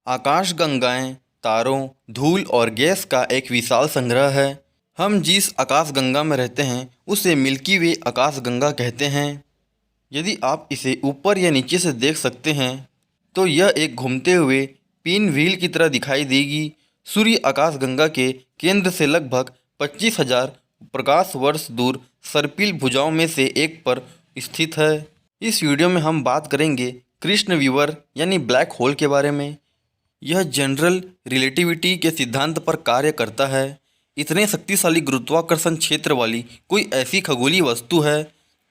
आकाशगंगाएं तारों, धूल और गैस का एक विशाल संग्रह है। हम जिस आकाशगंगा में रहते हैं उसे मिल्की वे आकाशगंगा कहते हैं। यदि आप इसे ऊपर या नीचे से देख सकते हैं तो यह एक घूमते हुए पिन व्हील की तरह दिखाई देगी। सूर्य आकाशगंगा के केंद्र से लगभग 25,000 प्रकाश वर्ष दूर सर्पिल भुजाओं में से एक पर स्थित है। इस वीडियो में हम बात करेंगे कृष्ण विवर यानी ब्लैक होल के बारे में। यह जनरल रिलेटिविटी के सिद्धांत पर कार्य करता है। इतने शक्तिशाली गुरुत्वाकर्षण क्षेत्र वाली कोई ऐसी खगोलीय वस्तु है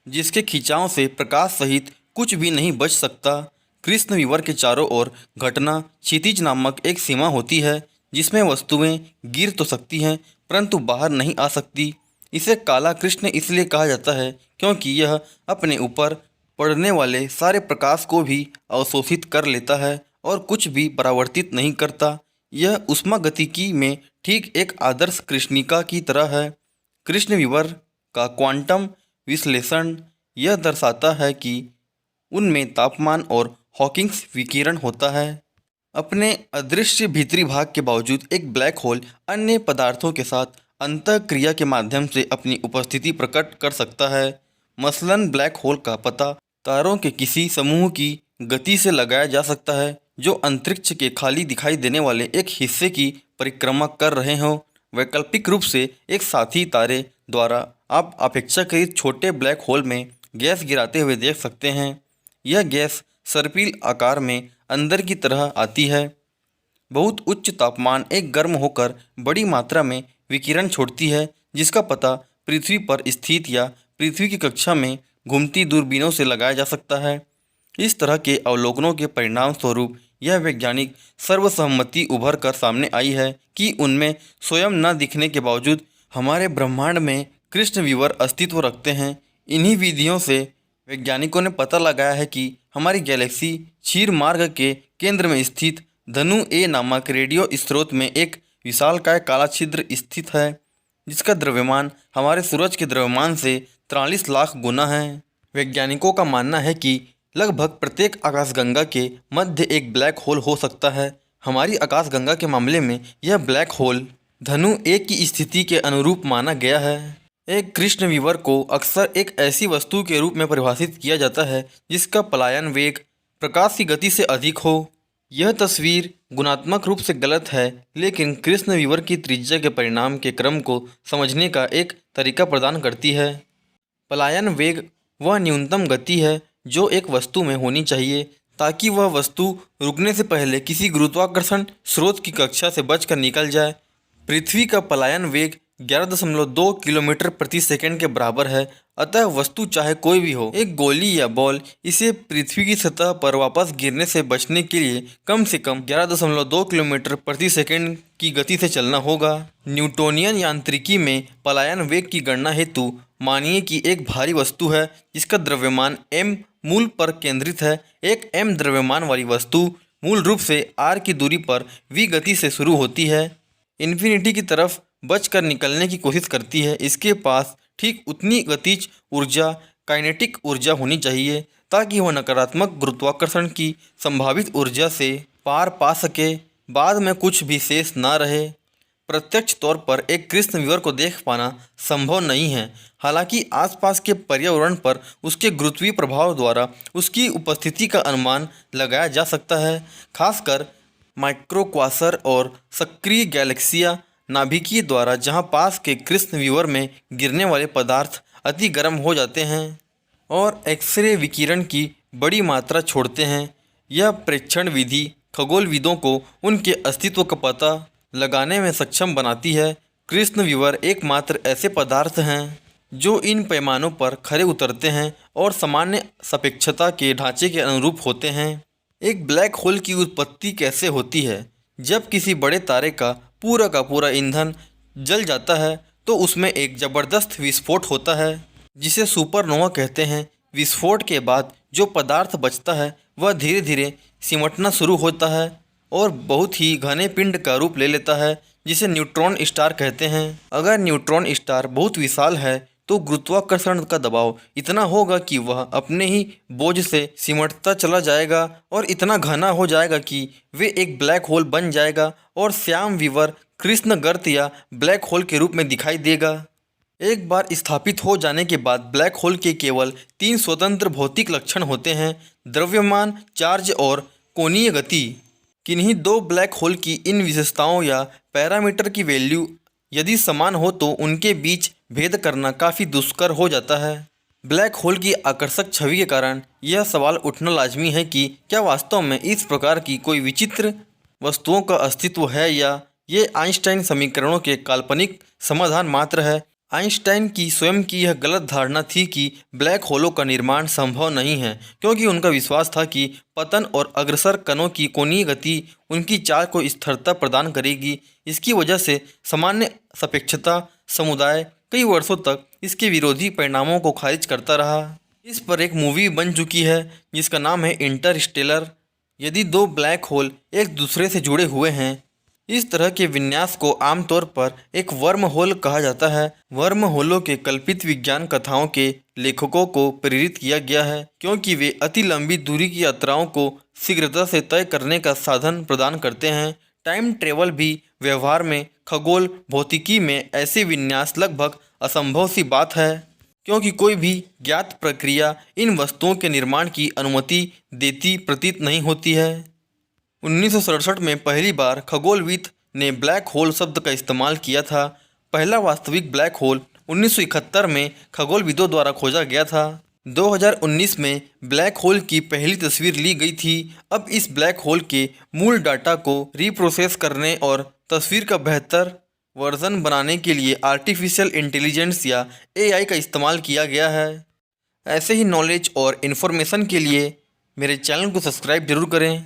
जिसके खिंचाव से प्रकाश सहित कुछ भी नहीं बच सकता। कृष्ण विवर के चारों ओर घटना क्षितिज नामक एक सीमा होती है जिसमें वस्तुएं गिर तो सकती हैं परंतु बाहर नहीं आ सकती। इसे काला कृष्ण इसलिए कहा जाता है क्योंकि यह अपने ऊपर पड़ने वाले सारे प्रकाश को भी अवशोषित कर लेता है और कुछ भी परावर्तित नहीं करता। यह ऊष्मागतिकी में ठीक एक आदर्श कृष्णिका की तरह है। कृष्ण विवर का क्वांटम विश्लेषण यह दर्शाता है कि उनमें तापमान और हॉकिंग्स विकिरण होता है। अपने अदृश्य भीतरी भाग के बावजूद एक ब्लैक होल अन्य पदार्थों के साथ अंतःक्रिया के माध्यम से अपनी उपस्थिति प्रकट कर सकता है। मसलन ब्लैक होल का पता तारों के किसी समूह की गति से लगाया जा सकता है जो अंतरिक्ष के खाली दिखाई देने वाले एक हिस्से की परिक्रमा कर रहे हों। वैकल्पिक रूप से एक साथी तारे द्वारा आप अपेक्षाकृत छोटे ब्लैक होल में गैस गिराते हुए देख सकते हैं। यह गैस सर्पिल आकार में अंदर की तरह आती है। बहुत उच्च तापमान एक गर्म होकर बड़ी मात्रा में विकिरण छोड़ती है जिसका पता पृथ्वी पर स्थित या पृथ्वी की कक्षा में घूमती दूरबीनों से लगाया जा सकता है। इस तरह के अवलोकनों के परिणाम स्वरूप यह वैज्ञानिक सर्वसम्मति उभर कर सामने आई है कि उनमें स्वयं न दिखने के बावजूद हमारे ब्रह्मांड में कृष्ण विवर अस्तित्व रखते हैं। इन्हीं विधियों से वैज्ञानिकों ने पता लगाया है कि हमारी गैलेक्सी क्षीर मार्ग के केंद्र में स्थित धनु ए नामक रेडियो स्रोत में एक विशालकाय काला छिद्र स्थित है जिसका द्रव्यमान हमारे सूरज के द्रव्यमान से 43 लाख गुना है। वैज्ञानिकों का मानना है कि लगभग प्रत्येक आकाशगंगा के मध्य एक ब्लैक होल हो सकता है। हमारी आकाशगंगा के मामले में यह ब्लैक होल धनु ए की स्थिति के अनुरूप माना गया है। एक कृष्ण विवर को अक्सर एक ऐसी वस्तु के रूप में परिभाषित किया जाता है जिसका पलायन वेग प्रकाश की गति से अधिक हो। यह तस्वीर गुणात्मक रूप से गलत है लेकिन कृष्ण विवर की त्रिज्या के परिणाम के क्रम को समझने का एक तरीका प्रदान करती है। पलायन वेग वह न्यूनतम गति है जो एक वस्तु में होनी चाहिए ताकि वह वस्तु रुकने से पहले किसी गुरुत्वाकर्षण स्रोत की कक्षा से बचकर निकल जाए। पृथ्वी का पलायन वेग 11.2 किलोमीटर प्रति सेकंड के बराबर है। अतः वस्तु चाहे कोई भी हो, एक गोली या बॉल, इसे पृथ्वी की सतह पर वापस गिरने से बचने के लिए कम से कम 11.2 किलोमीटर प्रति सेकंड की गति से चलना होगा। न्यूटोनियन यांत्रिकी में पलायन वेग की गणना हेतु मानिए कि एक भारी वस्तु है जिसका द्रव्यमान m मूल पर केंद्रित है। एक m द्रव्यमान वाली वस्तु मूल रूप से r की दूरी पर v गति से शुरू होती है, इन्फिनिटी की तरफ बचकर निकलने की कोशिश करती है। इसके पास ठीक उतनी गतिज ऊर्जा काइनेटिक ऊर्जा होनी चाहिए ताकि वह नकारात्मक गुरुत्वाकर्षण की संभावित ऊर्जा से पार पा सके, बाद में कुछ भी शेष न रहे। प्रत्यक्ष तौर पर एक कृष्ण विवर को देख पाना संभव नहीं है, हालांकि आसपास के पर्यावरण पर उसके गुरुत्वीय प्रभाव द्वारा उसकी उपस्थिति का अनुमान लगाया जा सकता है। खासकर माइक्रोक्वासर और सक्रिय गैलेक्सिया नाभिकीय द्वारा जहां पास के कृष्ण विवर में गिरने वाले पदार्थ अति गर्म हो जाते हैं और एक्सरे विकिरण की बड़ी मात्रा छोड़ते हैं। यह प्रेक्षण विधि खगोलविदों को उनके अस्तित्व का पता लगाने में सक्षम बनाती है। कृष्ण विवर एकमात्र ऐसे पदार्थ हैं जो इन पैमानों पर खरे उतरते हैं और सामान्य सापेक्षता के ढांचे के अनुरूप होते हैं। एक ब्लैक होल की उत्पत्ति कैसे होती है? जब किसी बड़े तारे का पूरा ईंधन जल जाता है तो उसमें एक ज़बरदस्त विस्फोट होता है जिसे सुपरनोवा कहते हैं। विस्फोट के बाद जो पदार्थ बचता है वह धीरे धीरे सिमटना शुरू होता है और बहुत ही घने पिंड का रूप ले लेता है जिसे न्यूट्रॉन स्टार कहते हैं। अगर न्यूट्रॉन स्टार बहुत विशाल है तो गुरुत्वाकर्षण का दबाव इतना होगा कि वह अपने ही बोझ से सिमटता चला जाएगा और इतना घना हो जाएगा कि वे एक ब्लैक होल बन जाएगा और श्याम विवर कृष्ण गर्त या ब्लैक होल के रूप में दिखाई देगा। एक बार स्थापित हो जाने के बाद ब्लैक होल के केवल 3 स्वतंत्र भौतिक लक्षण होते हैं: द्रव्यमान, चार्ज और कोणीय गति। किन्हीं 2 ब्लैक होल की इन विशेषताओं या पैरामीटर की वैल्यू यदि समान हो तो उनके बीच भेद करना काफ़ी दुष्कर हो जाता है। ब्लैक होल की आकर्षक छवि के कारण यह सवाल उठना लाजमी है कि क्या वास्तव में इस प्रकार की कोई विचित्र वस्तुओं का अस्तित्व है या ये आइंस्टाइन समीकरणों के काल्पनिक समाधान मात्र है। आइंस्टाइन की स्वयं की यह गलत धारणा थी कि ब्लैक होलों का निर्माण संभव नहीं है, क्योंकि उनका विश्वास था कि पतन और अग्रसर कणों की कोणीय गति उनकी चाल को स्थिरता प्रदान करेगी। इसकी वजह से सामान्य सापेक्षता समुदाय कई वर्षों तक इसके विरोधी परिणामों को खारिज करता रहा। इस पर एक मूवी बन चुकी है जिसका नाम है इंटरस्टेलर। यदि 2 ब्लैक होल एक दूसरे से जुड़े हुए हैं, इस तरह के विन्यास को आमतौर पर एक वर्म होल कहा जाता है। वर्म होलों के कल्पित विज्ञान कथाओं के लेखकों को प्रेरित किया गया है क्योंकि वे अति लंबी दूरी की यात्राओं को शीघ्रता से तय करने का साधन प्रदान करते हैं। टाइम ट्रेवल भी व्यवहार में खगोल भौतिकी में ऐसे विन्यास लगभग असंभव सी बात है, क्योंकि कोई भी ज्ञात प्रक्रिया इन वस्तुओं के निर्माण की अनुमति देती प्रतीत नहीं होती है। 1967 में पहली बार खगोलविद ने ब्लैक होल शब्द का इस्तेमाल किया था। पहला वास्तविक ब्लैक होल 1971 में खगोलविदों द्वारा खोजा गया था। 2019 में ब्लैक होल की पहली तस्वीर ली गई थी। अब इस ब्लैक होल के मूल डाटा को रीप्रोसेस करने और तस्वीर का बेहतर वर्जन बनाने के लिए आर्टिफिशियल इंटेलिजेंस या AI का इस्तेमाल किया गया है। ऐसे ही नॉलेज और इन्फॉर्मेशन के लिए मेरे चैनल को सब्सक्राइब जरूर करें।